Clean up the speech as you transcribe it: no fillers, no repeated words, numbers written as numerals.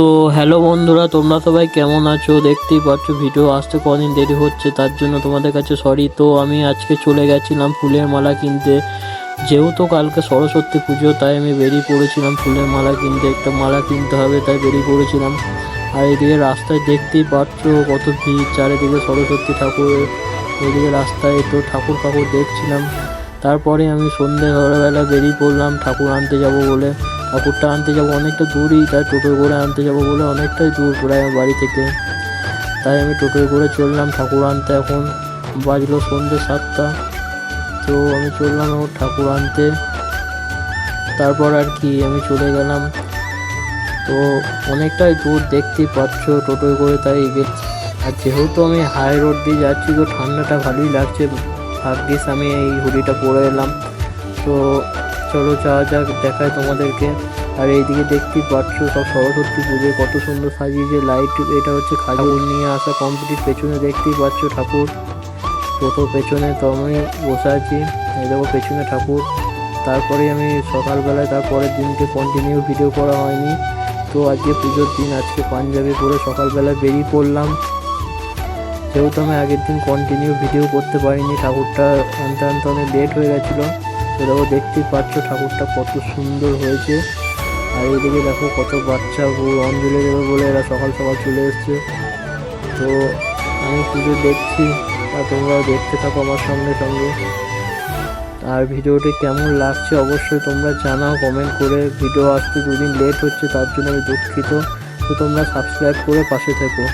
তো হ্যালো বন্ধুরা, তোমরা সবাই কেমন আছো? দেখতেই পাচ্ছ ভিডিও আসতে কদিন দেরি হচ্ছে, তার জন্য তোমাদের কাছে সরি। তো আমি আজকে চলে গেছিলাম ফুলের মালা কিনতে, যেহেতু কালকে সরস্বতী পুজো, তাই আমি বেরিয়ে পড়েছিলাম ফুলের মালা কিনতে। একটা মালা কিনতে হবে তাই বেরিয়ে পড়েছিলাম। আর এদিকে রাস্তায় দেখতেই পাচ্ছ কত ভিড়, চারিদিকে সরস্বতী ঠাকুর। এদিকে রাস্তায় তো ঠাকুর দেখছিলাম। তারপরে আমি সন্ধ্যেবেলা বেরিয়ে পড়লাম ঠাকুর আনতে যাব বলে। ঠাকুরটা আনতে যাব অনেকটা দূরই, তাই টোটোয় করে আনতে যাব বলে, অনেকটাই দূর প্রায় আমার বাড়ি থেকে। তাই আমি টোটোয় করে চললাম ঠাকুর আনতে। এখন বাজলো সন্ধ্যে 7টা। তো আমি চললাম ওর ঠাকুর আনতে। তারপর আর কি আমি চলে গেলাম। তো অনেকটাই দূর দেখতেই পাচ্ছ টোটোয় করে, তাই আর যেহেতু আমি হাই রোড দিয়ে যাচ্ছি তো ঠান্ডাটা ভালোই লাগছে। ভাগ্যিস আমি এই হুডিটা পরে এলাম। তো চলো যাওয়া যাক, দেখায় তোমাদেরকে। আর এইদিকে দেখতেই পাচ্ছ সব সরস্বতী পুজোয় কত সুন্দর সাজিয়েছে লাইট। এটা হচ্ছে ঠাকুর নিয়ে আসা কমপ্লিট। পেছনে দেখতেই পাচ্ছ ঠাকুর, টোটোর পেছনে। তো আমি বসে আছি, এই দেখো পেছনে ঠাকুর। তারপরে আমি সকালবেলায় তারপরের দিনকে কন্টিনিউ ভিডিও করা হয়নি। তো আজকে পুজোর দিন, আজকে পাঞ্জাবি পরে সকালবেলায় বেরিয়ে পড়লাম। যেহেতু আমি আগের দিন কন্টিনিউ ভিডিও করতে পারিনি, ঠাকুরটা আনতে আনতে অনেক লেট হয়ে গেছিলো। তো দেখো দেখতেই পাচ্ছ ঠাকুরটা কত সুন্দর হয়েছে। আর এইদিকে দেখো কত বাচ্চা অঞ্জলি দেবে বলে এরা সকাল সকাল চলে এসছে। তো আমি পুজো দেখছি, আর তোমরাও দেখতে থাকো আমার সঙ্গে সঙ্গে। আর ভিডিওটি কেমন লাগছে অবশ্যই তোমরা জানাও কমেন্ট করে। ভিডিও আসতে 2 দিন লেট হচ্ছে, তার জন্য আমি দুঃখিত। তো তোমরা সাবস্ক্রাইব করে পাশে থেকো।